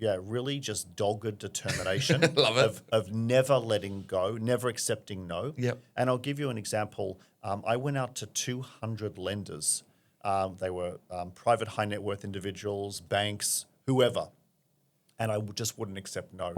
really just dogged determination Love it. of never letting go, never accepting no. Yep. And I'll give you an example. I went out to 200 lenders. They were private high net worth individuals, banks, whoever. And I just wouldn't accept no.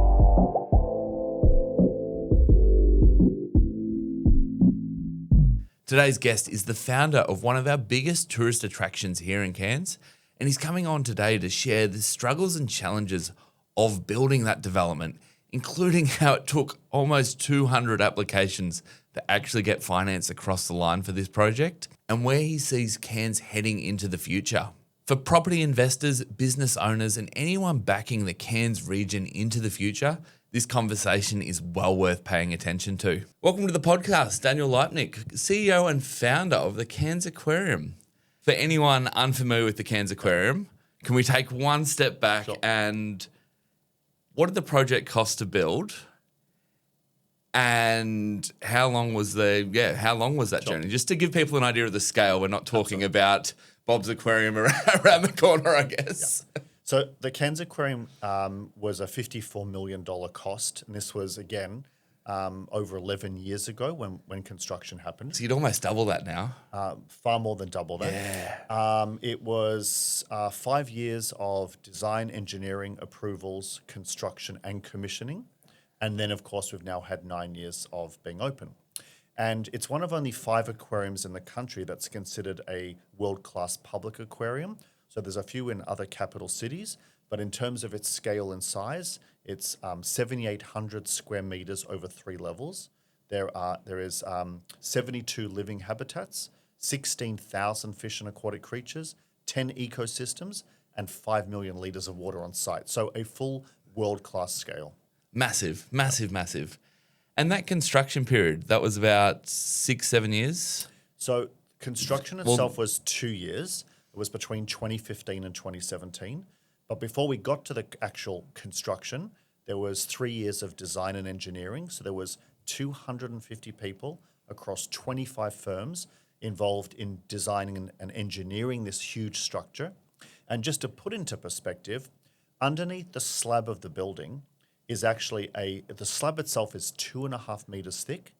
Today's guest is the founder of one of our biggest tourist attractions here in Cairns, and he's coming on today to share the struggles and challenges of building that development, including how it took almost 200 applications to actually get finance across the line for this project, and where he sees Cairns heading into the future. For property investors, business owners, and anyone backing the Cairns region into the future, this conversation is well worth paying attention to. Welcome to the podcast, Daniel Leipnik, CEO and founder of the Cairns Aquarium. For anyone unfamiliar with the Cairns Aquarium, can we take one step back and what did the project cost to build? And how long was that journey? Just to give people an idea of the scale, we're not talking about Bob's Aquarium around the corner, I guess. Yeah. So the Cairns Aquarium was a $54 million cost, and this was, again, over 11 years ago when construction happened. So you'd almost double that now. Far more than double that. Yeah. It was 5 years of design, engineering, approvals, construction, and commissioning. And then, of course, we've now had 9 years of being open. And it's one of only 5 aquariums in the country that's considered a world-class public aquarium. So there's a few in other capital cities, but in terms of its scale and size, it's 7,800 square meters over 3 levels. There is 72 living habitats, 16,000 fish and aquatic creatures, 10 ecosystems, and 5 million liters of water on site. So a full world-class scale. Massive. And that construction period, that was about 6-7 years? So construction itself was 2 years. It was between 2015 and 2017. But before we got to the actual construction, there was 3 years of design and engineering. So there was 250 people across 25 firms involved in designing and engineering this huge structure. And just to put into perspective, underneath the slab of the building is actually the slab itself is 2.5 meters thick,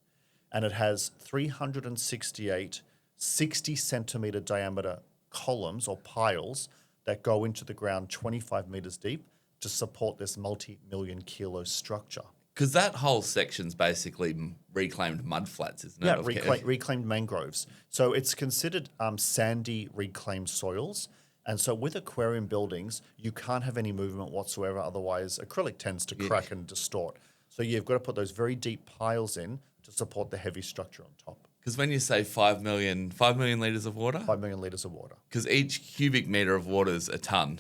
and it has 368 60 centimeter diameter columns or piles that go into the ground 25 meters deep to support this multi-million kilo structure. Because that whole section's basically reclaimed mudflats, isn't it? Yeah, reclaimed mangroves. So it's considered sandy reclaimed soils. And so with aquarium buildings, you can't have any movement whatsoever. Otherwise, acrylic tends to crack and distort. So you've got to put those very deep piles in to support the heavy structure on top. Because when you say 5 million litres of water? 5 million litres of water. Because each cubic metre of water is a tonne.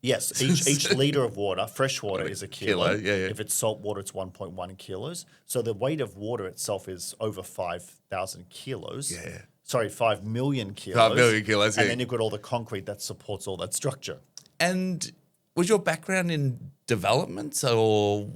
Yes, each litre of water, fresh water, is a kilo. Yeah. If it's salt water, it's 1.1 kilos. So the weight of water itself is over 5,000 kilos. Yeah. Sorry, 5 million kilos. 5 million kilos, And then you've got all the concrete that supports all that structure. And was your background in developments, or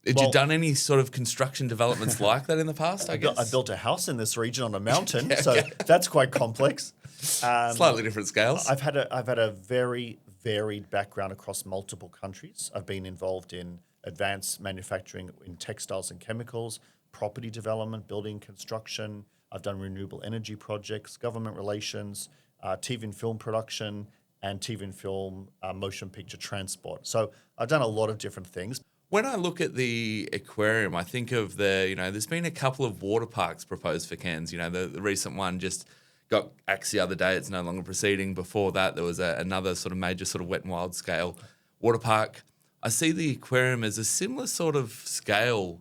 had you done any sort of construction developments like that in the past, I guess? I built a house in this region on a mountain, so that's quite complex. Slightly different scales. I've had a very varied background across multiple countries. I've been involved in advanced manufacturing in textiles and chemicals, property development, building construction. I've done renewable energy projects, government relations, TV and film production, and TV and film motion picture transport. So I've done a lot of different things. When I look at the aquarium, I think of there's been a couple of water parks proposed for Cairns. The recent one just got axed the other day. It's no longer proceeding. Before that, there was another sort of major sort of wet and wild scale water park. I see the aquarium as a similar sort of scale.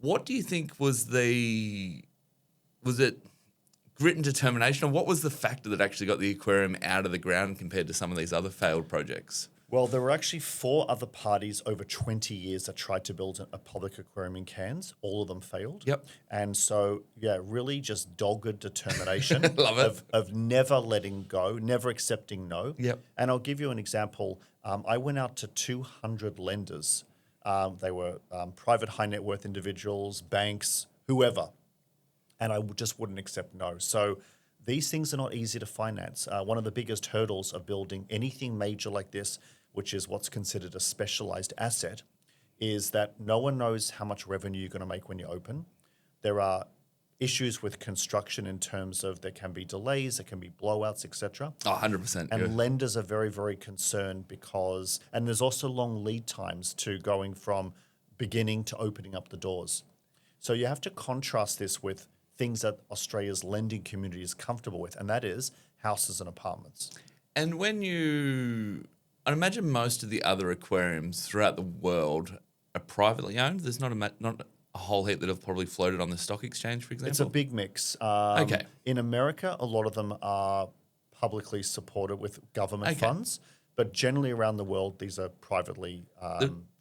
What do you think was it grit and determination, or what was the factor that actually got the aquarium out of the ground compared to some of these other failed projects? Well, there were actually 4 other parties over 20 years that tried to build a public aquarium in Cairns. All of them failed. Yep. And so, really just dogged determination Love it. of never letting go, never accepting no. Yep. And I'll give you an example. I went out to 200 lenders. They were private high net worth individuals, banks, whoever. And I just wouldn't accept no. So these things are not easy to finance. One of the biggest hurdles of building anything major like this, which is what's considered a specialized asset, is that no one knows how much revenue you're going to make when you open. There are issues with construction in terms of there can be delays, there can be blowouts, etc. Oh, 100%. And lenders are very, very concerned because, and there's also long lead times to going from beginning to opening up the doors. So you have to contrast this with things that Australia's lending community is comfortable with, and that is houses and apartments. And I imagine most of the other aquariums throughout the world are privately owned. There's not a whole heap that have probably floated on the stock exchange, for example? It's a big mix. Okay. In America, a lot of them are publicly supported with government funds, but generally around the world, these are privately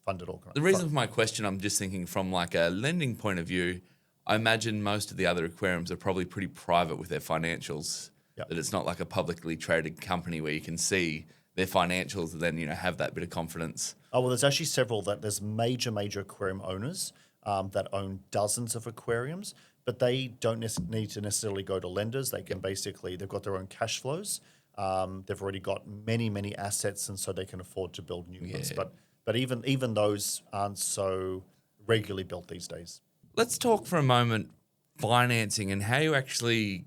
funded organizations. The reason for my question, I'm just thinking from like a lending point of view, I imagine most of the other aquariums are probably pretty private with their financials, that it's not like a publicly traded company where you can see their financials and then, have that bit of confidence. Oh, well, there's actually several there's major aquarium owners that own dozens of aquariums, but they don't need to necessarily go to lenders. They can they've got their own cash flows. They've already got many assets, and so they can afford to build new ones. But even those aren't so regularly built these days. Let's talk for a moment financing and how you actually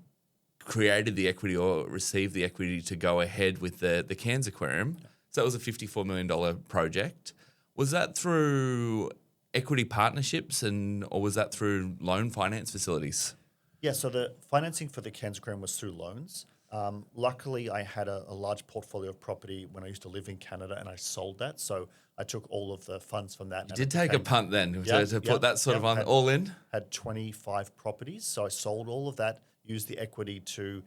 created the equity or received the equity to go ahead with the Cairns Aquarium. So that was a $54 million project. Was that through equity partnerships or was that through loan finance facilities? Yeah, so the financing for the Cairns Aquarium was through loans. Luckily, I had a large portfolio of property when I used to live in Canada, and I sold that. So I took all of the funds from that. You did take a punt then to put that sort of on all in? Had 25 properties. So I sold all of that, used the equity to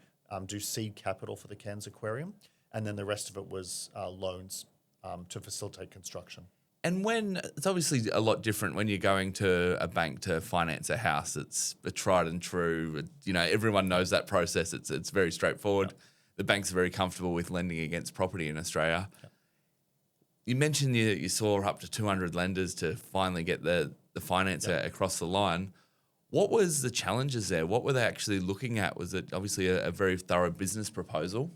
do seed capital for the Cairns Aquarium, and then the rest of it was loans to facilitate construction. And it's obviously a lot different when you're going to a bank to finance a house. It's a tried and true. Everyone knows that process. It's very straightforward. Yep. The banks are very comfortable with lending against property in Australia. Yep. You mentioned you saw up to 200 lenders to finally get the finance across the line. What was the challenges there? What were they actually looking at? Was it obviously a very thorough business proposal?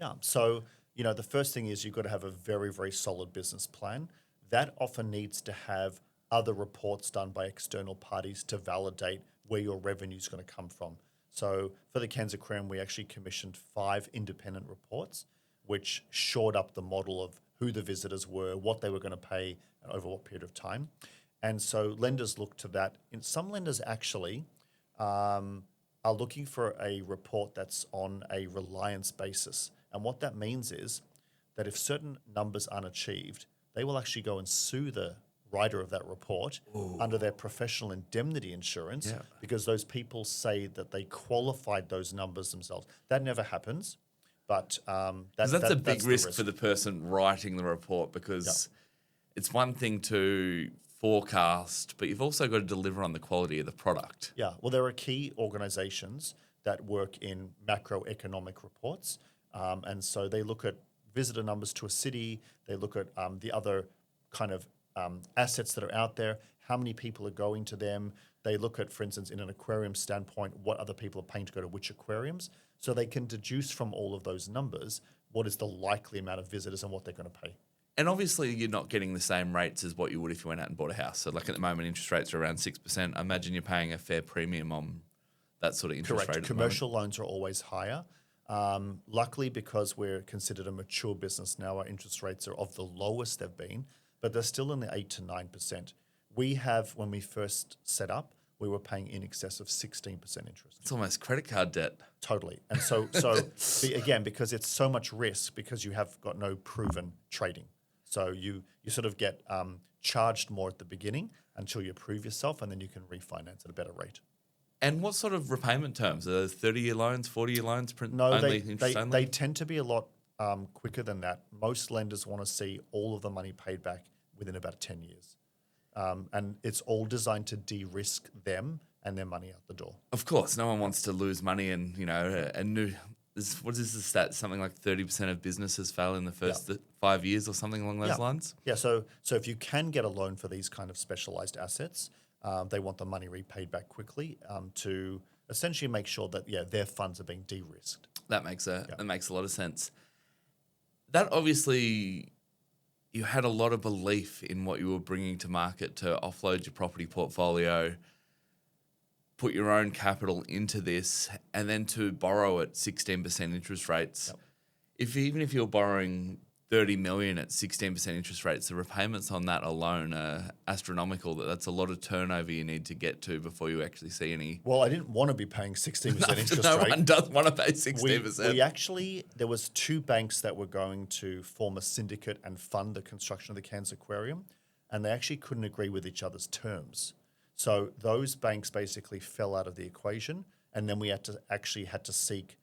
Yeah. So, the first thing is you've got to have a very, very solid business plan. That often needs to have other reports done by external parties to validate where your revenue is going to come from. So for the Cairns Aquarium, we actually commissioned 5 independent reports, which shored up the model of who the visitors were, what they were going to pay, and over what period of time. And so lenders look to that. And some lenders actually are looking for a report that's on a reliance basis. And what that means is that if certain numbers aren't achieved, they will actually go and sue the writer of that report under their professional indemnity insurance because those people say that they qualified those numbers themselves. That never happens, but that's a big risk for the person writing the report because it's one thing to forecast, but you've also got to deliver on the quality of the product. Yeah, well, there are key organizations that work in macroeconomic reports, and so they look at visitor numbers to a city. They look at the other kind of assets that are out there, how many people are going to them. They look at, for instance, in an aquarium standpoint, what other people are paying to go to which aquariums. So they can deduce from all of those numbers what is the likely amount of visitors and what they're going to pay. And obviously you're not getting the same rates as what you would if you went out and bought a house. So like at the moment, interest rates are around 6%. I imagine you're paying a fair premium on that sort of interest rate. Correct. Commercial loans are always higher. Luckily, because we're considered a mature business now, our interest rates are of the lowest they've been, but they're still in the 8 to 9%. We have, when we first set up, we were paying in excess of 16% interest. It's almost credit card debt. Totally. And so again, because it's so much risk, because you have got no proven trading. So you sort of get charged more at the beginning until you prove yourself, and then you can refinance at a better rate. And what sort of repayment terms? Are those 30-year loans, 40-year loans? No, they tend to be a lot quicker than that. Most lenders want to see all of the money paid back within about 10 years. And it's all designed to de-risk them and their money out the door. Of course, no one wants to lose money and, what is the stat? Something like 30% of businesses fail in the first 5 years or something along those lines? Yeah, so if you can get a loan for these kind of specialized assets, they want the money repaid back quickly to essentially make sure that, their funds are being de-risked. That makes a lot of sense. That obviously you had a lot of belief in what you were bringing to market to offload your property portfolio, put your own capital into this, and then to borrow at 16% interest rates. Yep. Even if you're borrowing 30 million at 16% interest rates, the repayments on that alone are astronomical. That's a lot of turnover you need to get to before you actually see any. Well, I didn't want to be paying 16% interest No rate. one does want to pay 16%. We actually, there was two banks that were going to form a syndicate and fund the construction of the Cairns Aquarium, and they actually couldn't agree with each other's terms. So those banks basically fell out of the equation, and then we had to seek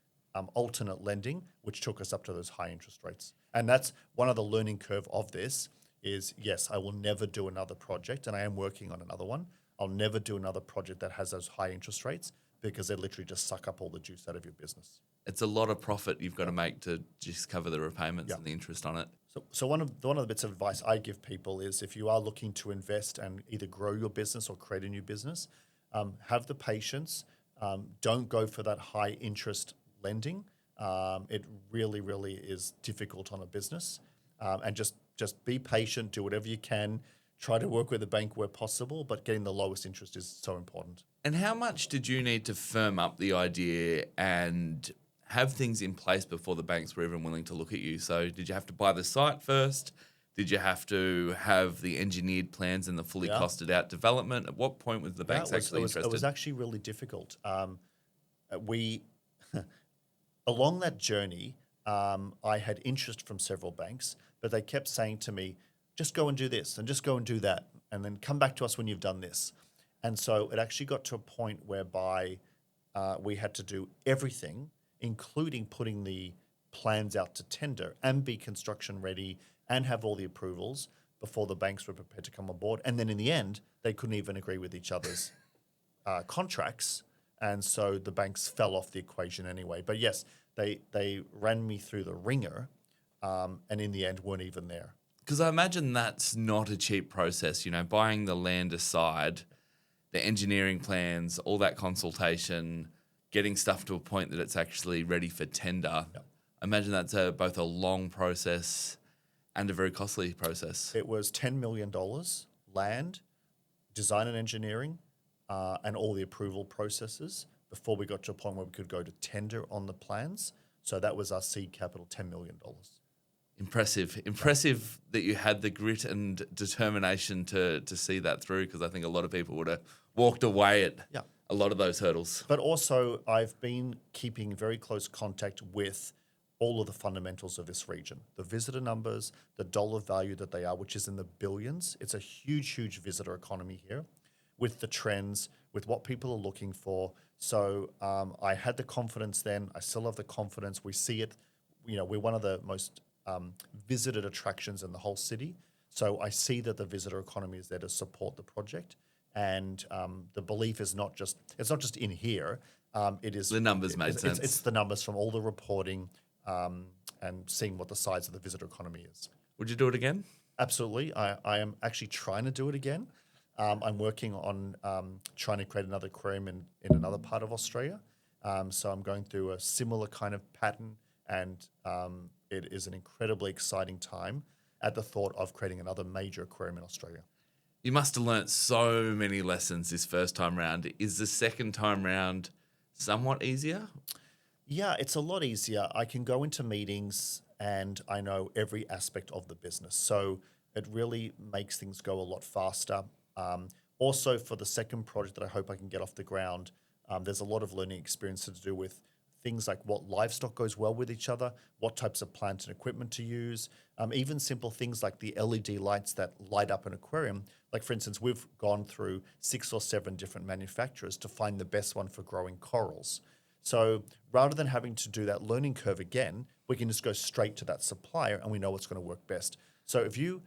alternate lending, which took us up to those high interest rates. And that's one of the learning curve of this is, yes, I will never do another project, and I am working on another one. I'll never do another project that has those high interest rates because they literally just suck up all the juice out of your business. It's a lot of profit you've got to make to just cover the repayments and the interest on it. So one of the bits of advice I give people is if you are looking to invest and either grow your business or create a new business, have the patience. Don't go for that high interest lending. It really, really is difficult on a business. And just be patient, do whatever you can, try to work with the bank where possible, but getting the lowest interest is so important. And how much did you need to firm up the idea and have things in place before the banks were even willing to look at you? So did you have to buy the site first? Did you have to have the engineered plans and the fully costed out development? At what point was the banks actually interested? It was actually really difficult. Along that journey, I had interest from several banks, but they kept saying to me, just go and do this and just go and do that, and then come back to us when you've done this. And so it actually got to a point whereby we had to do everything, including putting the plans out to tender and be construction ready and have all the approvals before the banks were prepared to come on board. And then in the end, they couldn't even agree with each other's contracts. And so the banks fell off the equation anyway. But yes, they ran me through the ringer and in the end weren't even there. Because I imagine that's not a cheap process, buying the land aside, the engineering plans, all that consultation, getting stuff to a point that it's actually ready for tender. Yep. I imagine that's both a long process and a very costly process. It was $10 million, land, design and engineering, and all the approval processes before we got to a point where we could go to tender on the plans. So that was our seed capital, $10 million. Impressive that you had the grit and determination to see that through, because I think a lot of people would have walked away at a lot of those hurdles. But also I've been keeping very close contact with all of the fundamentals of this region, the visitor numbers, the dollar value that they are, which is in the billions. It's a huge, huge visitor economy here with the trends, with what people are looking for. So I had the confidence then. I still have the confidence. We see it. We're one of the most visited attractions in the whole city. So I see that the visitor economy is there to support the project. And the belief is it's not just in here. It is the numbers made sense. It's the numbers from all the reporting and seeing what the size of the visitor economy is. Would you do it again? Absolutely. I am actually trying to do it again. I'm working on trying to create another aquarium in another part of Australia. So I'm going through a similar kind of pattern, and it is an incredibly exciting time at the thought of creating another major aquarium in Australia. You must have learnt so many lessons this first time round. Is the second time round somewhat easier? Yeah, it's a lot easier. I can go into meetings and I know every aspect of the business. So it really makes things go a lot faster. Also, for the second project that I hope I can get off the ground, there's a lot of learning experience to do with things like what livestock goes well with each other, what types of plant and equipment to use, even simple things like the LED lights that light up an aquarium. Like, for instance, we've gone through 6 or 7 different manufacturers to find the best one for growing corals. So rather than having to do that learning curve again, we can just go straight to that supplier and we know what's going to work best. So if you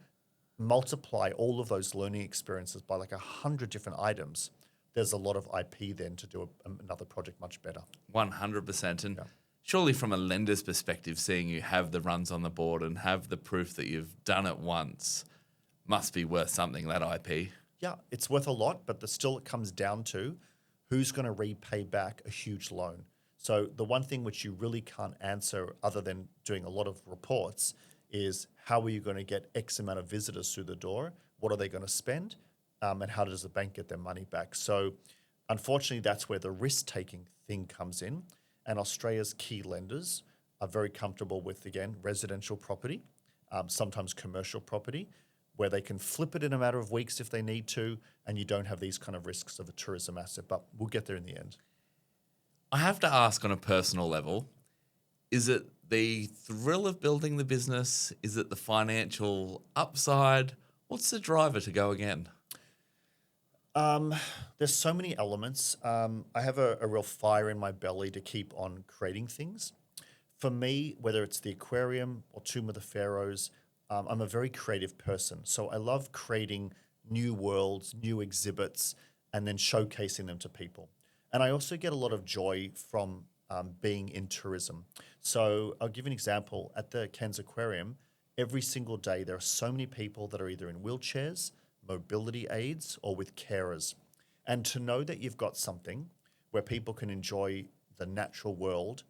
multiply all of those learning experiences by like 100 different items, there's a lot of IP then to do another project much better. 100%. And surely from a lender's perspective, seeing you have the runs on the board and have the proof that you've done it once must be worth something, that IP. Yeah, it's worth a lot, but still it comes down to who's going to repay back a huge loan. So the one thing which you really can't answer other than doing a lot of reports is how are you going to get X amount of visitors through the door? What are they going to spend? And how does the bank get their money back? So unfortunately, that's where the risk-taking thing comes in. And Australia's key lenders are very comfortable with, again, residential property, sometimes commercial property, where they can flip it in a matter of weeks if they need to, and you don't have these kind of risks of a tourism asset. But we'll get there in the end. I have to ask on a personal level, is it the thrill of building the business? Is it the financial upside? What's the driver to go again? There's so many elements. I have a real fire in my belly to keep on creating things. For me, whether it's the aquarium or Tomb of the Pharaohs, I'm a very creative person. So I love creating new worlds, new exhibits, and then showcasing them to people. And I also get a lot of joy from being in tourism. So I'll give you an example. At the Cairns Aquarium, every single day there are so many people that are either in wheelchairs, mobility aids, or with carers. And to know that you've got something where people can enjoy the natural world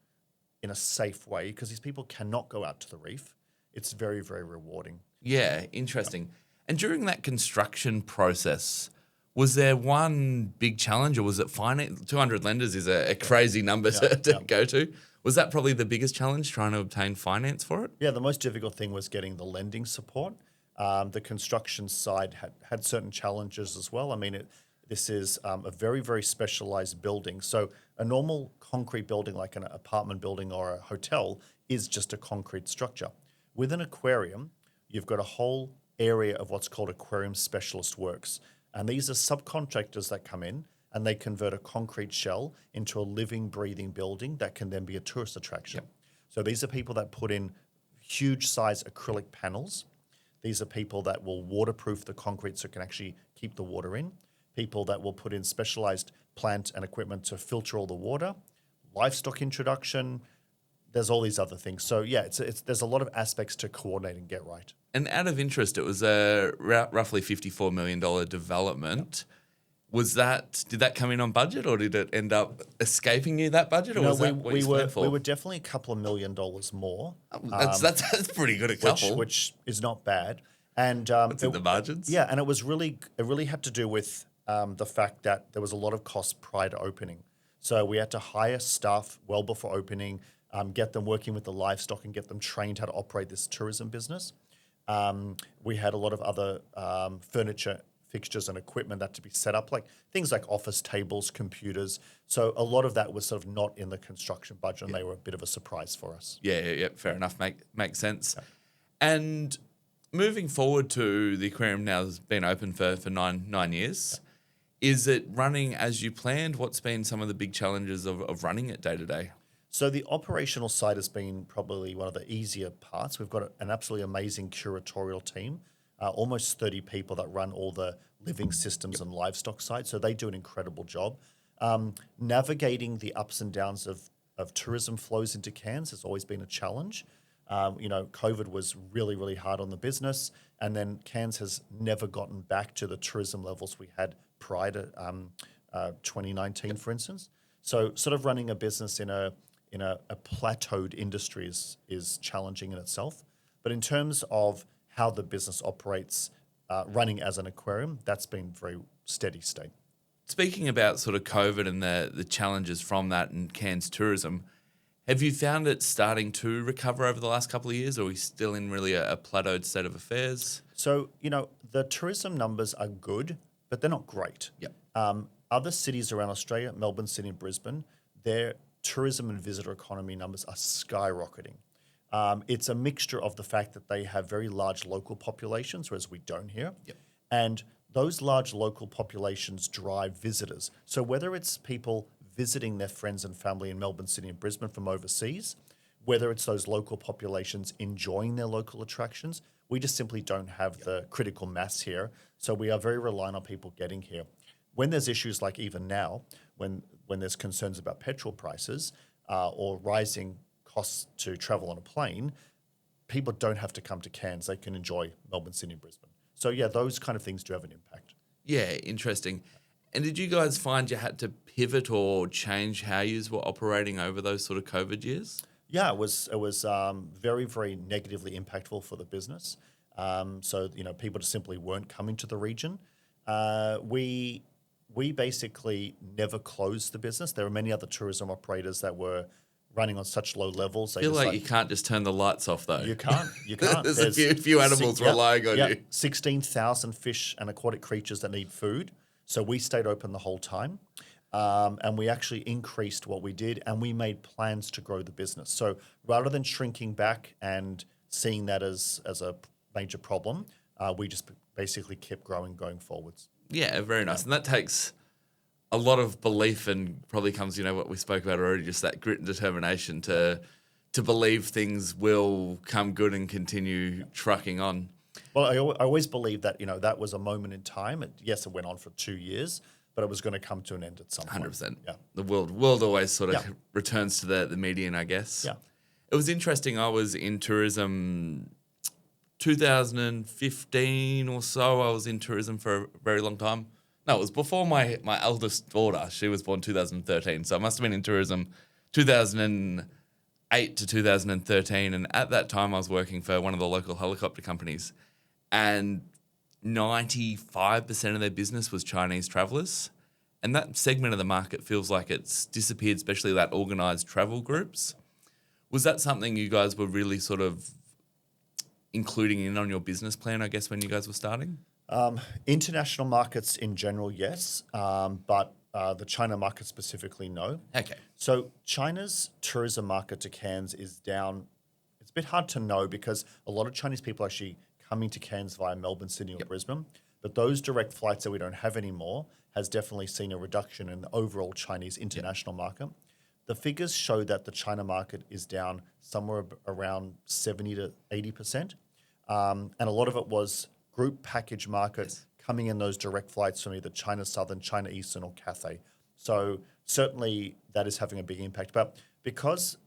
in a safe way, because these people cannot go out to the reef, it's very, very rewarding. Yeah, interesting. And during that construction process, was there one big challenge, or was it finance? 200 lenders is a crazy number to go to. Was that probably the biggest challenge, trying to obtain finance for it? Yeah, the most difficult thing was getting the lending support. The construction side had certain challenges as well. I mean, this is a very, very specialized building. So a normal concrete building like an apartment building or a hotel is just a concrete structure. With an aquarium, you've got a whole area of what's called aquarium specialist works. And these are subcontractors that come in and they convert a concrete shell into a living, breathing building that can then be a tourist attraction. Yep. So these are people that put in huge size acrylic panels. These are people that will waterproof the concrete so it can actually keep the water in. People that will put in specialized plant and equipment to filter all the water. Livestock introduction. There's all these other things. So yeah, there's a lot of aspects to coordinate and get right. And out of interest, it was a roughly $54 million development. Yep. Did that come in on budget, or did it end up escaping you that budget, or was that what you spent for? We were definitely a couple of $1 million more. That's pretty good, a couple. Which is not bad. And it's in the margins. Yeah, and it really had to do with the fact that there was a lot of costs prior to opening. So we had to hire staff well before opening, get them working with the livestock and get them trained how to operate this tourism business. We had a lot of other furniture, fixtures and equipment that to be set up, like things like office tables, computers. So a lot of that was sort of not in the construction budget, and they were a bit of a surprise for us. Yeah, fair enough. Makes sense. Yeah. And moving forward to the aquarium now has been open for 9 years. Yeah. Is it running as you planned? What's been some of the big challenges of running it day to day? So the operational side has been probably one of the easier parts. We've got an absolutely amazing curatorial team, almost 30 people that run all the living systems and livestock sides. So they do an incredible job. Navigating the ups and downs of tourism flows into Cairns has always been a challenge. COVID was really, really hard on the business. And then Cairns has never gotten back to the tourism levels we had prior to 2019, for instance. So sort of running a business in a plateaued industry is challenging in itself. But in terms of how the business operates, running as an aquarium, that's been very steady state. Speaking about sort of COVID and the challenges from that and Cairns tourism, have you found it starting to recover over the last couple of years, or are we still in really a plateaued state of affairs? So, the tourism numbers are good, but they're not great. Yep. Other cities around Australia, Melbourne, Sydney, Brisbane, their tourism and visitor economy numbers are skyrocketing. It's a mixture of the fact that they have very large local populations, whereas we don't here. Yep. And those large local populations drive visitors. So whether it's people visiting their friends and family in Melbourne, Sydney, and Brisbane from overseas, whether it's those local populations enjoying their local attractions, we just simply don't have the critical mass here. So we are very reliant on people getting here. When there's issues like even now, when there's concerns about petrol prices or rising costs to travel on a plane, people don't have to come to Cairns. They can enjoy Melbourne, Sydney, Brisbane. So yeah, those kind of things do have an impact. Yeah, interesting. And did you guys find you had to pivot or change how you were operating over those sort of COVID years? Yeah, it was very, very negatively impactful for the business. So people just simply weren't coming to the region. We basically never closed the business. There were many other tourism operators that were running on such low levels. I feel like you can't just turn the lights off though. You can't. You can't. There's a few animals relying on you. 16,000 fish and aquatic creatures that need food. So we stayed open the whole time. And we actually increased what we did, and we made plans to grow the business. So rather than shrinking back and seeing that as a major problem, we just basically kept growing going forwards. Yeah, very nice. And that takes a lot of belief and probably comes, what we spoke about already, just that grit and determination to believe things will come good and continue trucking on. Well, I always believed that, that was a moment in time. Yes, it went on for 2 years, but it was going to come to an end at some point. 100%. Yeah. The world always sort of returns to the median, I guess. Yeah. It was interesting. I was in tourism 2015 or so. I was in tourism for a very long time. No, it was before my eldest daughter. She was born 2013. So I must have been in tourism 2008 to 2013. And at that time, I was working for one of the local helicopter companies. And 95% of their business was Chinese travellers. And that segment of the market feels like it's disappeared, especially that organised travel groups. Was that something you guys were really sort of including in on your business plan, I guess, when you guys were starting? International markets in general, yes, but the China market specifically, no. Okay. So China's tourism market to Cairns is down. It's a bit hard to know because a lot of Chinese people are actually coming to Cairns via Melbourne, Sydney, or Brisbane. But those direct flights that we don't have anymore has definitely seen a reduction in the overall Chinese international market. The figures show that the China market is down somewhere around 70 to 80%. And a lot of it was group package market coming in those direct flights from either China Southern, China Eastern, or Cathay. So certainly that is having a big impact. But because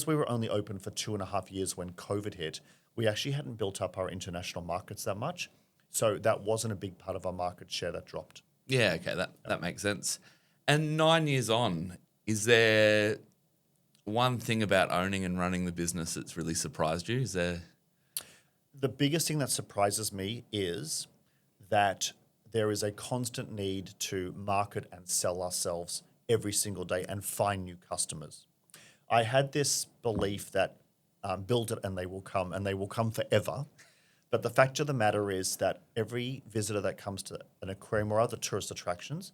we were only open for 2.5 years when COVID hit, we actually hadn't built up our international markets that much. So that wasn't a big part of our market share that dropped. Yeah, okay, that makes sense. And 9 years on, is there one thing about owning and running the business that's really surprised you? Is there? The biggest thing that surprises me is that there is a constant need to market and sell ourselves every single day and find new customers. I had this belief that build it and they will come forever. But the fact of the matter is that every visitor that comes to an aquarium or other tourist attractions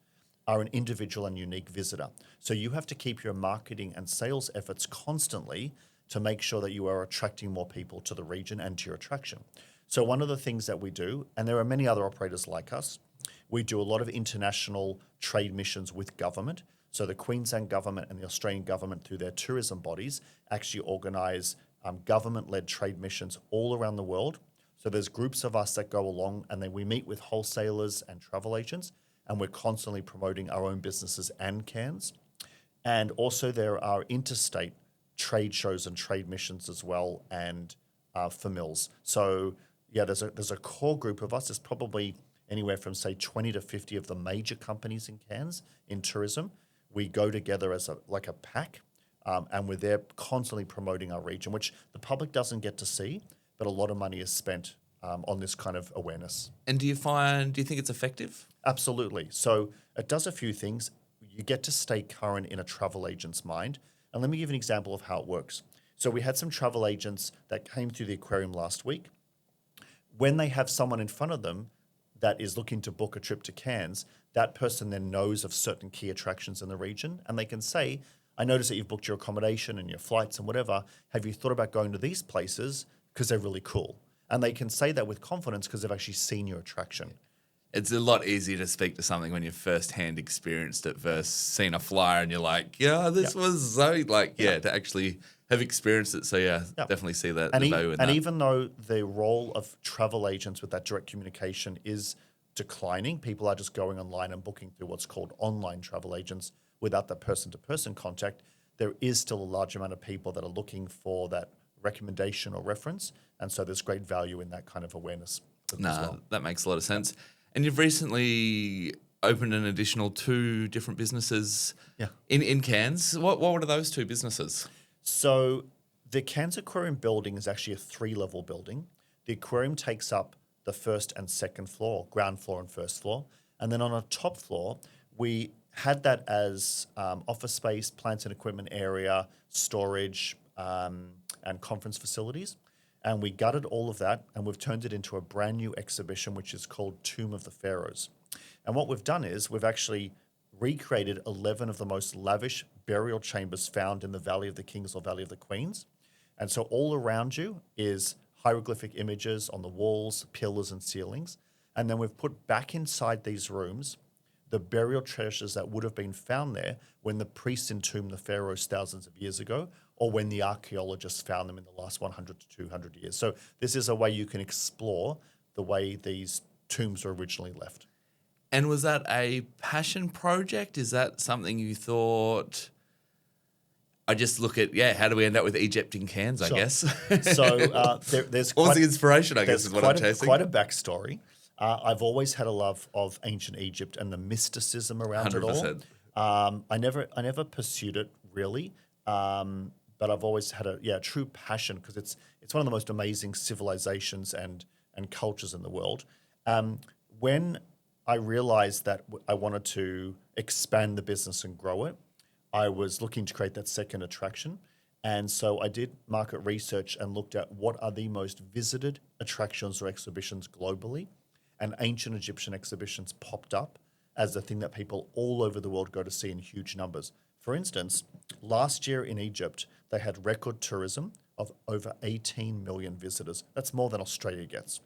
are an individual and unique visitor. So you have to keep your marketing and sales efforts constantly to make sure that you are attracting more people to the region and to your attraction. So one of the things that we do, and there are many other operators like us, we do a lot of international trade missions with government. So the Queensland government and the Australian government, through their tourism bodies, actually organise government-led trade missions all around the world. So there's groups of us that go along, and then we meet with wholesalers and travel agents, and we're constantly promoting our own businesses and Cairns. And also there are interstate trade shows and trade missions as well, and for mills. So yeah, there's a core group of us. There's probably anywhere from say 20 to 50 of the major companies in Cairns in tourism. We go together as a pack, and we're there constantly promoting our region, which the public doesn't get to see, but a lot of money is spent on this kind of awareness. And do you think it's effective? Absolutely. So it does a few things. You get to stay current in a travel agent's mind. And let me give you an example of how it works. So we had some travel agents that came through the aquarium last week. When they have someone in front of them that is looking to book a trip to Cairns, that person then knows of certain key attractions in the region, and they can say, I notice that you've booked your accommodation and your flights and whatever. Have you thought about going to these places? Because they're really cool. And they can say that with confidence because they've actually seen your attraction. It's a lot easier to speak to something when you've firsthand experienced it versus seen a flyer and you're like, this was so, to actually have experienced it. So, definitely see that the value in that. And even though the role of travel agents with that direct communication is declining, people are just going online and booking through what's called online travel agents without the person-to-person contact, there is still a large amount of people that are looking for that recommendation or reference. And so there's great value in that kind of awareness as well. That makes a lot of sense. And you've recently opened an additional 2 different businesses in Cairns. What were those 2 businesses? So the Cairns Aquarium building is actually a 3-level building. The aquarium takes up the first and second floor, ground floor and first floor. And then on a top floor, we had that as office space, plants and equipment area, storage, and conference facilities. And we gutted all of that and we've turned it into a brand new exhibition, which is called Tomb of the Pharaohs. And what we've done is we've actually recreated 11 of the most lavish burial chambers found in the Valley of the Kings or Valley of the Queens. And so all around you is hieroglyphic images on the walls, pillars and ceilings. And then we've put back inside these rooms the burial treasures that would have been found there when the priests entombed the pharaohs thousands of years ago, or when the archaeologists found them in the last 100 to 200 years. So this is a way you can explore the way these tombs were originally left. And was that a passion project? Is that something you thought? I just look at, how do we end up with Egypt in Cairns, I guess? So there's what was the inspiration, I guess, is what I'm chasing? Quite a backstory. I've always had a love of ancient Egypt and the mysticism around 100%. It all. I never pursued it really, but I've always had a true passion because it's one of the most amazing civilizations and cultures in the world. When I realized that I wanted to expand the business and grow it, I was looking to create that second attraction. And so I did market research and looked at what are the most visited attractions or exhibitions globally. And ancient Egyptian exhibitions popped up as the thing that people all over the world go to see in huge numbers. For instance, last year in Egypt, they had record tourism of over 18 million visitors. That's more than Australia gets.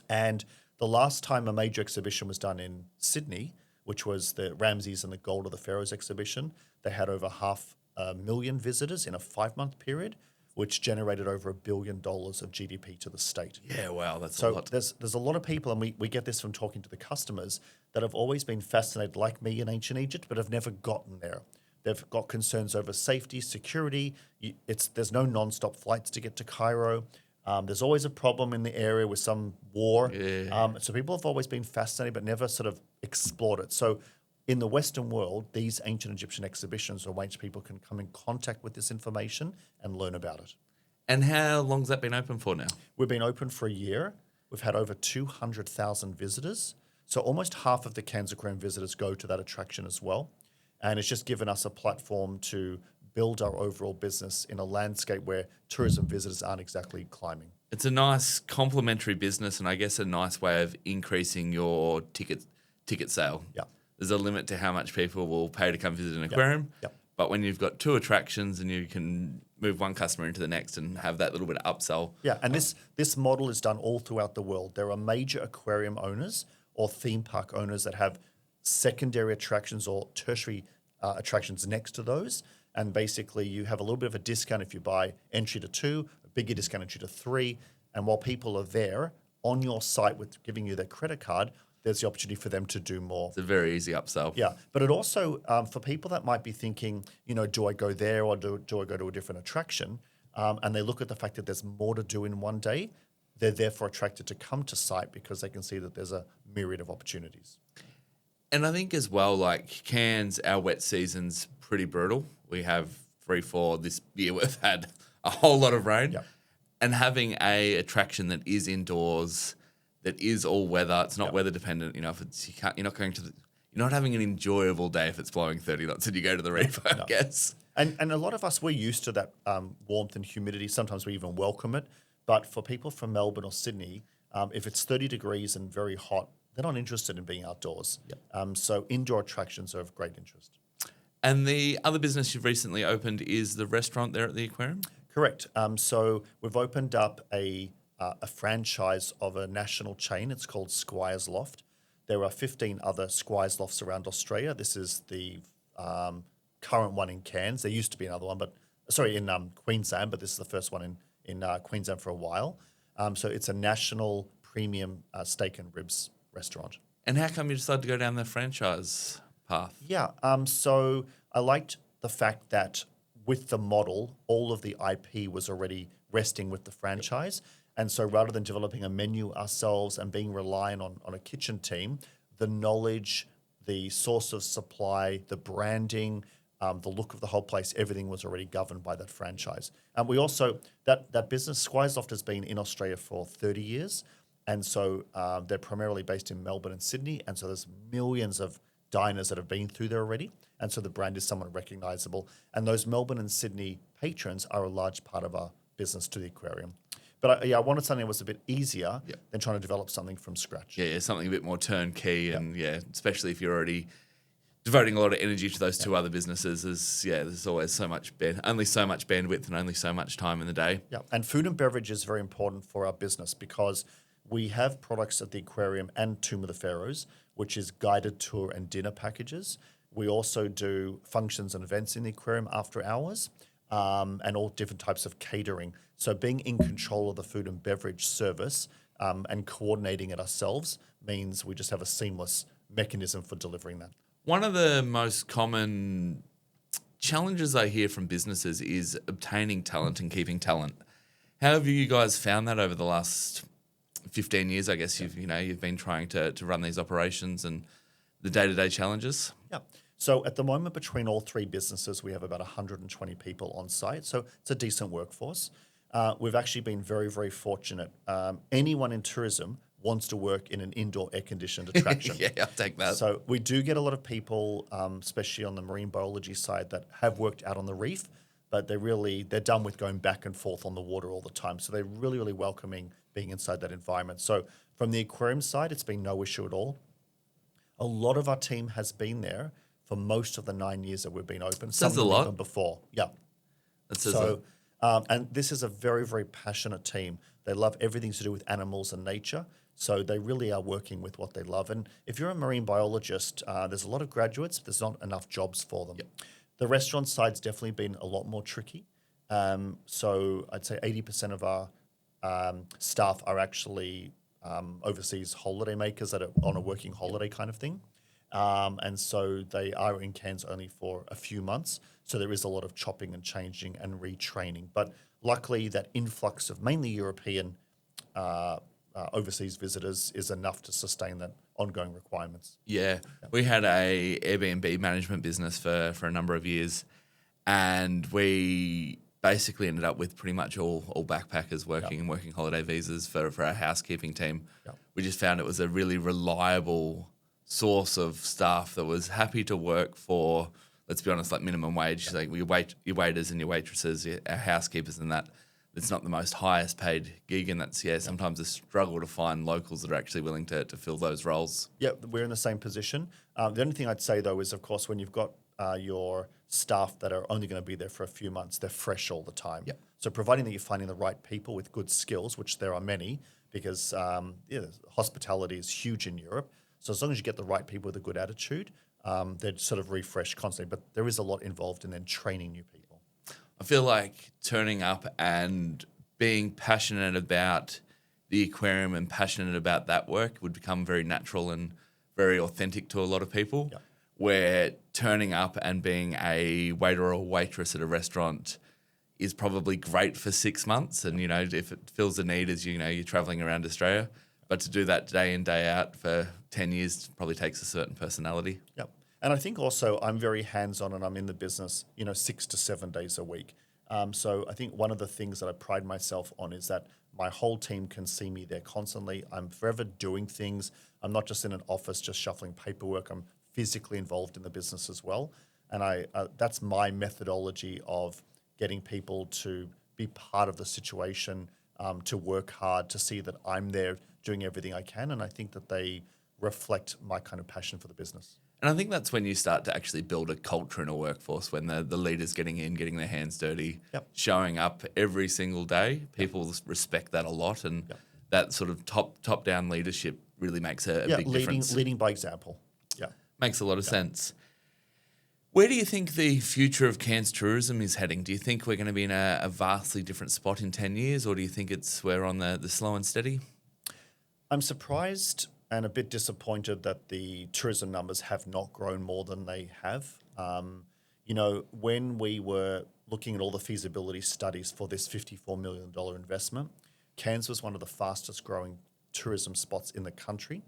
And the last time a major exhibition was done in Sydney, which was the Ramses and the Gold of the Pharaohs exhibition, they had over 500,000 visitors in a 5-month period, which generated over $1 billion of GDP to the state. Yeah, wow, that's so a lot. There's a lot of people, and we get this from talking to the customers, that have always been fascinated, like me, in ancient Egypt, but have never gotten there. They've got concerns over safety, security. There's no non-stop flights to get to Cairo. There's always a problem in the area with some war. Yeah. So people have always been fascinated, but never sort of explored it. So in the Western world, these ancient Egyptian exhibitions are ways people can come in contact with this information and learn about it. And how long's that been open for now? We've been open for a year. We've had over 200,000 visitors. So almost half of the Cairns Aquarium visitors go to that attraction as well. And it's just given us a platform to build our overall business in a landscape where tourism visitors aren't exactly climbing. It's a nice complementary business, and I guess a nice way of increasing your ticket sale. Yeah. There's a limit to how much people will pay to come visit an aquarium. Yep. But when you've got 2 attractions and you can move one customer into the next and have that little bit of upsell. Yeah, and this model is done all throughout the world. There are major aquarium owners or theme park owners that have secondary attractions or tertiary attractions next to those. And basically you have a little bit of a discount if you buy entry to 2, a bigger discount entry to 3. And while people are there on your site with giving you their credit card, there's the opportunity for them to do more. It's a very easy upsell. Yeah, but it also, for people that might be thinking, do I go there or do I go to a different attraction? And they look at the fact that there's more to do in one day, they're therefore attracted to come to site because they can see that there's a myriad of opportunities. And I think as well, like Cairns, our wet season's pretty brutal. We have 3-4 this year. We've had a whole lot of rain. Yep. And having a attraction that is indoors, that is all weather, it's not weather dependent. If it's you're not having an enjoyable day if it's blowing 30 knots and you go to the reef, I guess. And a lot of us, we're used to that warmth and humidity. Sometimes we even welcome it. But for people from Melbourne or Sydney, if it's 30 degrees and very hot, they're not interested in being outdoors. Yep. So indoor attractions are of great interest. And the other business you've recently opened is the restaurant there at the aquarium? Correct. So we've opened up a franchise of a national chain. It's called Squire's Loft. There are 15 other Squire's Lofts around Australia. This is the current one in Cairns. There used to be another one, in Queensland, but this is the first one in Queensland for a while. So it's a national premium steak and ribs restaurant. And how come you decided to go down the franchise path? Yeah, so I liked the fact that with the model, all of the IP was already resting with the franchise. And so rather than developing a menu ourselves and being reliant on a kitchen team, the knowledge, the source of supply, the branding, the look of the whole place, everything was already governed by that franchise. And we also, that business, Squires has been in Australia for 30 years. And so they're primarily based in Melbourne and Sydney. And so there's millions of diners that have been through there already. And so the brand is somewhat recognizable. And those Melbourne and Sydney patrons are a large part of our business to the aquarium. But I wanted something that was a bit easier than trying to develop something from scratch. Yeah, something a bit more turnkey. And especially if you're already devoting a lot of energy to those two other businesses, there's always only so much bandwidth and only so much time in the day. Yeah, and food and beverage is very important for our business because we have products at the aquarium and Tomb of the Pharaohs, which is guided tour and dinner packages. We also do functions and events in the aquarium after hours, and all different types of catering. So being in control of the food and beverage service and coordinating it ourselves means we just have a seamless mechanism for delivering that. One of the most common challenges I hear from businesses is obtaining talent and keeping talent. How have you guys found that over the last 15 years? I guess you've been trying to run these operations and the day-to-day challenges. Yeah. So at the moment, between all three businesses, we have about 120 people on site. So it's a decent workforce. We've actually been very, very fortunate. Anyone in tourism wants to work in an indoor air-conditioned attraction. Yeah, I'll take that. So we do get a lot of people, especially on the marine biology side, that have worked out on the reef, but they're done with going back and forth on the water all the time. So they're really, really welcoming being inside that environment. So from the aquarium side, it's been no issue at all. A lot of our team has been there for most of the 9 years that we've been open. That's a lot. Even before. Yeah. And this is a very, very passionate team. They love everything to do with animals and nature. So they really are working with what they love. And if you're a marine biologist, there's a lot of graduates, but there's not enough jobs for them. Yep. The restaurant side's definitely been a lot more tricky. So I'd say 80% of our staff are actually overseas holiday makers that are on a working holiday kind of thing. And so they are in Cairns only for a few months. So there is a lot of chopping and changing and retraining. But luckily that influx of mainly European overseas visitors is enough to sustain that ongoing requirements. Yeah. We had a Airbnb management business for a number of years, and we basically ended up with pretty much all backpackers working and working holiday visas for our housekeeping team. Yep. We just found it was a really reliable source of staff that was happy to work for, let's be honest, like minimum wage. Yep. Like your waiters and your waitresses, our housekeepers and that. It's not the most highest paid gig, and that's sometimes a struggle to find locals that are actually willing to fill those roles. Yeah, we're in the same position. The only thing I'd say though is, of course, when you've got your staff that are only going to be there for a few months, they're fresh all the time. Yep. So providing that you're finding the right people with good skills, which there are many, because hospitality is huge in Europe. So as long as you get the right people with a good attitude, they're sort of refreshed constantly. But there is a lot involved in then training new people. I feel like turning up and being passionate about the aquarium and passionate about that work would become very natural and very authentic to a lot of people. Yep. Where turning up and being a waiter or waitress at a restaurant is probably great for 6 months, and if it fills the need as you're traveling around Australia, but to do that day in day out for 10 years probably takes a certain personality. Yep. And I think also I'm very hands-on and I'm in the business, 6 to 7 days a week. So I think one of the things that I pride myself on is that my whole team can see me there constantly. I'm forever doing things. I'm not just in an office just shuffling paperwork. I'm physically involved in the business as well. And that's my methodology of getting people to be part of the situation, to work hard, to see that I'm there doing everything I can. And I think that they reflect my kind of passion for the business. And I think that's when you start to actually build a culture in a workforce, when the leaders getting in, getting their hands dirty, showing up every single day. People respect that a lot, and that sort of top-down leadership really makes a big difference. Leading by example. Yeah. Makes a lot of sense. Where do you think the future of Cairns tourism is heading? Do you think we're going to be in a vastly different spot in 10 years, or do you think we're on the slow and steady? I'm surprised and a bit disappointed that the tourism numbers have not grown more than they have. When we were looking at all the feasibility studies for this $54 million investment, Cairns was one of the fastest growing tourism spots in the country.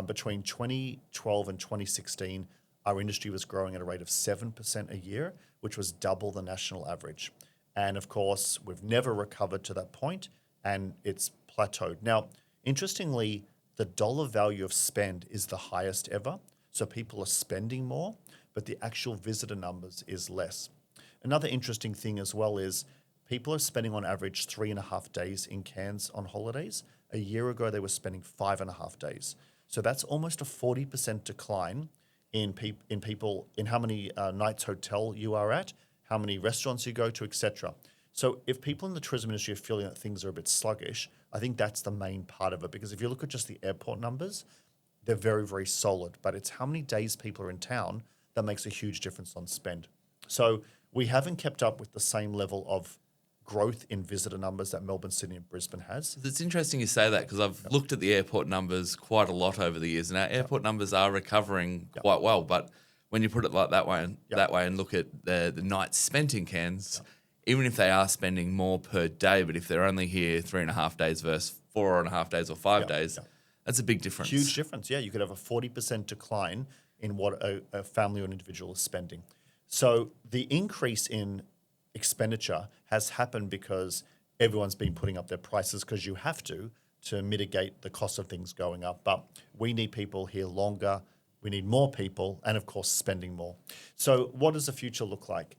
Between 2012 and 2016, our industry was growing at a rate of 7% a year, which was double the national average. And of course, we've never recovered to that point, and it's plateaued. Now, interestingly, the dollar value of spend is the highest ever. So people are spending more, but the actual visitor numbers is less. Another interesting thing as well is people are spending on average 3.5 days in Cairns on holidays. A year ago, they were spending 5.5 days. So that's almost a 40% decline in people, in how many nights hotel you are at, how many restaurants you go to, etc. So if people in the tourism industry are feeling that things are a bit sluggish, I think that's the main part of it. Because if you look at just the airport numbers, they're very, very solid. But it's how many days people are in town that makes a huge difference on spend. So we haven't kept up with the same level of growth in visitor numbers that Melbourne, Sydney and Brisbane has. It's interesting you say that because I've looked at the airport numbers quite a lot over the years, and our airport numbers are recovering quite well. But when you put it like that way and look at the nights spent in Cairns, even if they are spending more per day, but if they're only here 3.5 days versus 4.5 days or 5 days, that's a big difference. Huge difference. Yeah, you could have a 40% decline in what a family or an individual is spending. So the increase in expenditure has happened because everyone's been putting up their prices because you have to mitigate the cost of things going up. But we need people here longer. We need more people and, of course, spending more. So what does the future look like?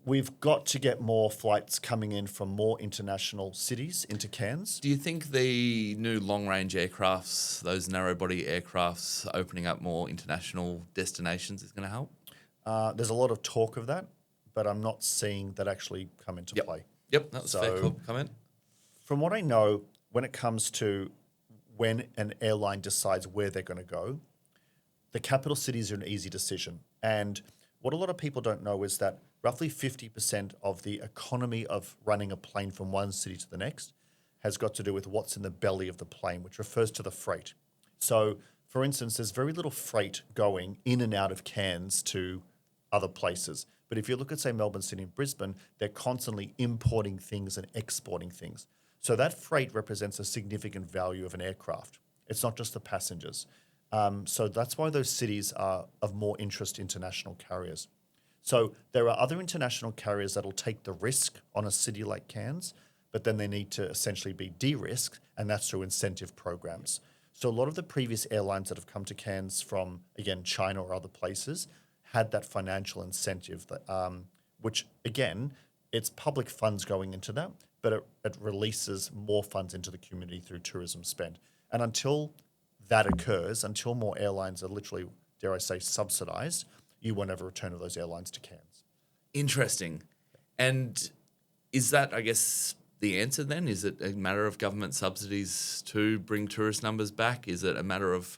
We've got to get more flights coming in from more international cities into Cairns. Do you think the new long-range aircrafts, those narrow-body aircrafts, opening up more international destinations is going to help? There's a lot of talk of that, but I'm not seeing that actually come into play. Yep, that was a fair comment. From what I know, when it comes to when an airline decides where they're going to go, the capital cities are an easy decision. And what a lot of people don't know is that roughly 50% of the economy of running a plane from one city to the next has got to do with what's in the belly of the plane, which refers to the freight. So, for instance, there's very little freight going in and out of Cairns to other places. But if you look at, say, Melbourne, Sydney, and Brisbane, they're constantly importing things and exporting things. So that freight represents a significant value of an aircraft. It's not just the passengers. So that's why those cities are of more interest to international carriers. So there are other international carriers that will take the risk on a city like Cairns, but then they need to essentially be de-risked, and that's through incentive programs. So a lot of the previous airlines that have come to Cairns from, again, China or other places had that financial incentive, that, which, again, it's public funds going into that, but it releases more funds into the community through tourism spend. And until that occurs, until more airlines are literally, dare I say, subsidised, you won't have a return of those airlines to Cairns. Interesting. And is that, I guess, the answer then? Is it a matter of government subsidies to bring tourist numbers back? Is it a matter of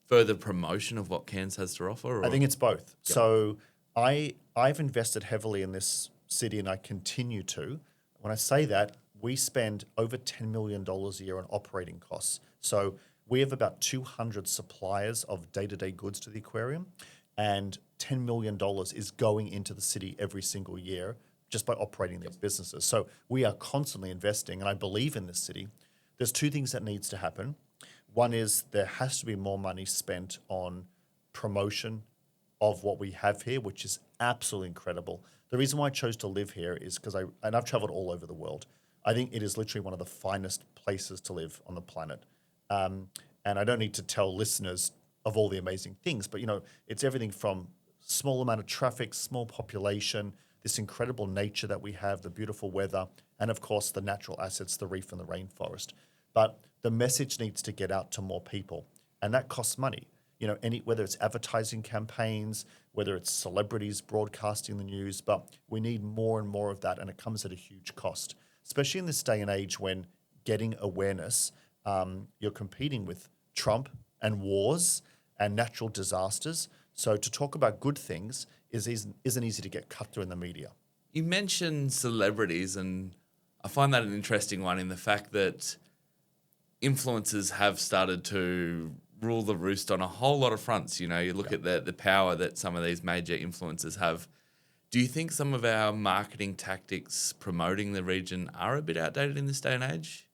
further promotion of what Cairns has to offer? Or? I think it's both. Yep. So I've invested heavily in this city, and I continue to. When I say that, we spend over $10 million a year on operating costs. So we have about 200 suppliers of day-to-day goods to the aquarium, and $10 million is going into the city every single year just by operating these businesses. So we are constantly investing, and I believe in this city. There's two things that needs to happen. One is there has to be more money spent on promotion of what we have here, which is absolutely incredible. The reason why I chose to live here is because I've traveled all over the world. I think it is literally one of the finest places to live on the planet. And I don't need to tell listeners of all the amazing things, but it's everything from small amount of traffic, small population, this incredible nature that we have, the beautiful weather, and of course the natural assets, the reef and the rainforest. But the message needs to get out to more people, and that costs money. Whether it's advertising campaigns, whether it's celebrities broadcasting the news, but we need more and more of that, and it comes at a huge cost, especially in this day and age when getting awareness, you're competing with Trump and wars and natural disasters. So to talk about good things isn't easy to get cut through in the media. You mentioned celebrities, and I find that an interesting one in the fact that influencers have started to rule the roost on a whole lot of fronts. You look at the power that some of these major influencers have. Do you think some of our marketing tactics promoting the region are a bit outdated in this day and age?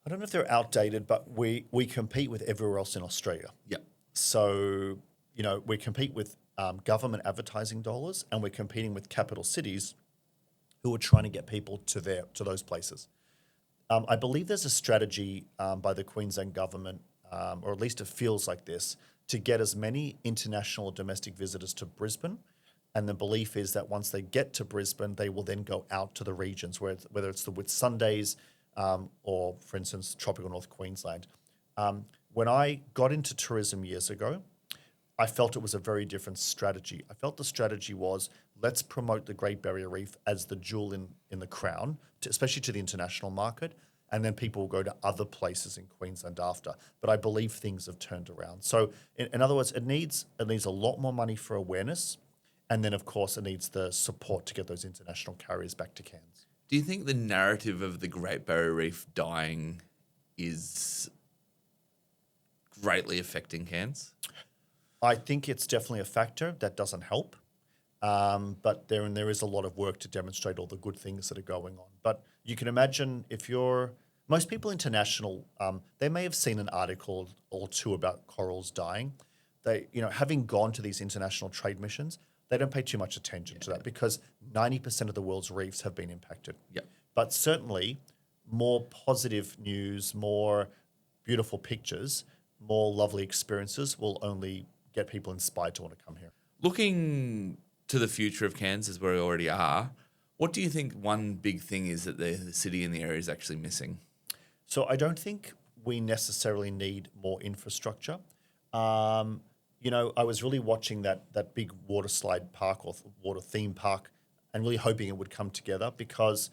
I don't know if they're outdated, but we compete with everywhere else in Australia. Yep. So, we compete with government advertising dollars, and we're competing with capital cities who are trying to get people to those places. I believe there's a strategy by the Queensland government, or at least it feels like this, to get as many international or domestic visitors to Brisbane. And the belief is that once they get to Brisbane, they will then go out to the regions, whether it's the Whitsundays or, for instance, tropical North Queensland. When I got into tourism years ago, I felt it was a very different strategy. I felt the strategy was, let's promote the Great Barrier Reef as the jewel in the crown, especially to the international market, and then people will go to other places in Queensland after. But I believe things have turned around. So in other words, it needs a lot more money for awareness, and then, of course, it needs the support to get those international carriers back to Cairns. Do you think the narrative of the Great Barrier Reef dying is greatly affecting Cairns? I think it's definitely a factor that doesn't help, but there is a lot of work to demonstrate all the good things that are going on. But you can imagine most people international, they may have seen an article or two about corals dying. They, having gone to these international trade missions, they don't pay too much attention to that because 90% of the world's reefs have been impacted. Yep. But certainly more positive news, more beautiful pictures, more lovely experiences will only get people inspired to want to come here. Looking to the future of Cairns, as we already are, what do you think one big thing is that the city and the area is actually missing? So I don't think we necessarily need more infrastructure. I was really watching that big water slide park or water theme park and really hoping it would come together, because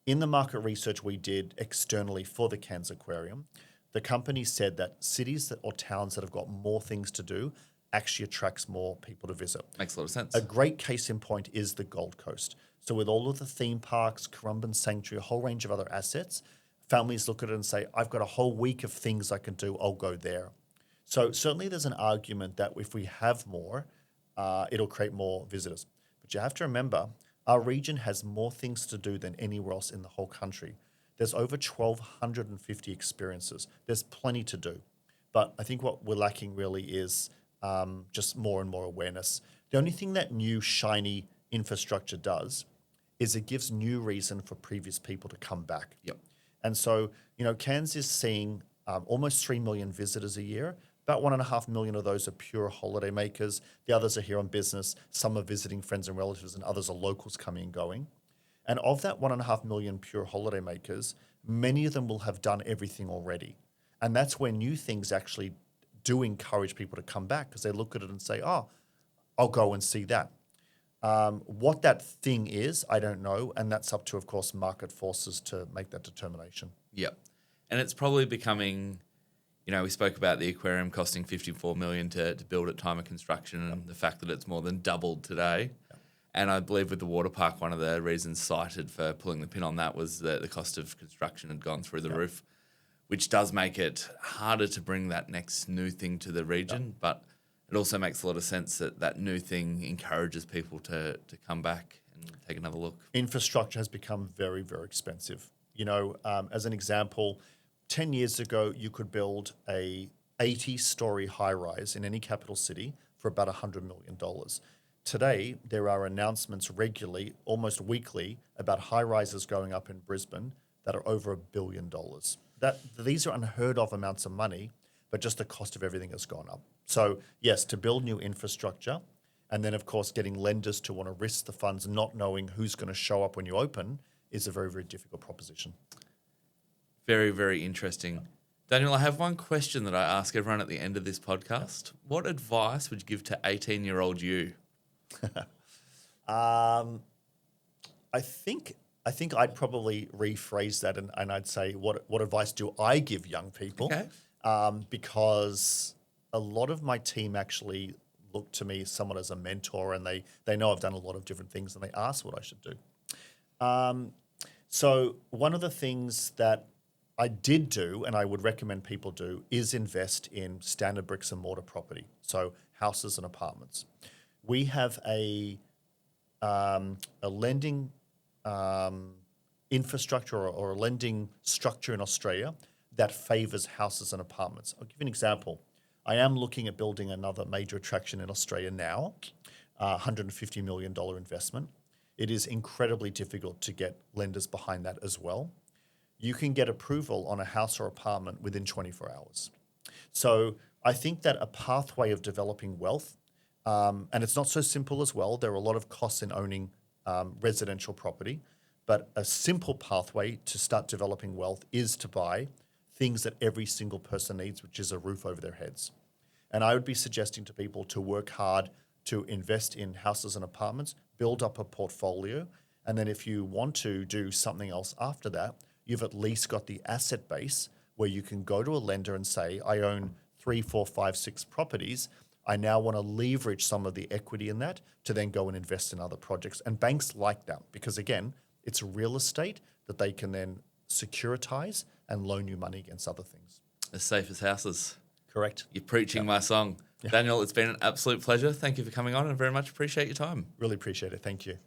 in the market research we did externally for the Cairns Aquarium, the company said that cities or towns that have got more things to do actually attracts more people to visit. Makes a lot of sense. A great case in point is the Gold Coast. So with all of the theme parks, Currumbin Sanctuary, a whole range of other assets, families look at it and say, I've got a whole week of things I can do, I'll go there. So certainly there's an argument that if we have more, it'll create more visitors. But you have to remember, our region has more things to do than anywhere else in the whole country. There's over 1,250 experiences. There's plenty to do. But I think what we're lacking really is just more and more awareness. The only thing that new, shiny infrastructure does is it gives new reason for previous people to come back. Yep. And so, Cairns is seeing almost 3 million visitors a year. About 1.5 million of those are pure holiday makers. The others are here on business. Some are visiting friends and relatives, and others are locals coming and going. And of that 1.5 million pure holiday makers, many of them will have done everything already. And that's where new things actually do encourage people to come back, because they look at it and say, oh, I'll go and see that. What that thing is, I don't know. And that's up to, of course, market forces to make that determination. Yep. And it's probably becoming, we spoke about the aquarium costing $54 million to build at time of construction, and the fact that it's more than doubled today. Yep. And I believe with the water park, one of the reasons cited for pulling the pin on that was that the cost of construction had gone through the roof, which does make it harder to bring that next new thing to the region. But it also makes a lot of sense that that new thing encourages people to come back and take another look. Infrastructure has become very, very expensive. As an example, 10 years ago, you could build a 80-story high-rise in any capital city for about $100 million. Today, there are announcements regularly, almost weekly, about high-rises going up in Brisbane that are over $1 billion. These are unheard of amounts of money, but just the cost of everything has gone up. So yes, to build new infrastructure, and then of course getting lenders to want to risk the funds, not knowing who's going to show up when you open, is a very, very difficult proposition. Very, very interesting. Daniel, I have one question that I ask everyone at the end of this podcast. What advice would you give to 18-year-old you? I think I'd probably rephrase that and I'd say, what advice do I give young people? Okay. Because a lot of my team actually look to me somewhat as a mentor, and they know I've done a lot of different things, and they ask what I should do. So one of the things that I did do, and I would recommend people do, is invest in standard bricks and mortar property, so houses and apartments. We have a lending infrastructure or a lending structure in Australia that favours houses and apartments. I'll give you an example. I am looking at building another major attraction in Australia now, $150 million investment. It is incredibly difficult to get lenders behind that as well. You can get approval on a house or apartment within 24 hours. So I think that a pathway of developing wealth, and it's not so simple as well. There are a lot of costs in owning residential property, but a simple pathway to start developing wealth is to buy things that every single person needs, which is a roof over their heads. And I would be suggesting to people to work hard to invest in houses and apartments, build up a portfolio, and then if you want to do something else after that, you've at least got the asset base where you can go to a lender and say, I own 3, 4, 5, 6 properties. I now want to leverage some of the equity in that to then go and invest in other projects. And banks like that because, again, it's real estate that they can then securitize and loan you money against other things. As safe as houses. Correct. You're preaching my song. Daniel, it's been an absolute pleasure. Thank you for coming on and very much appreciate your time. Really appreciate it. Thank you.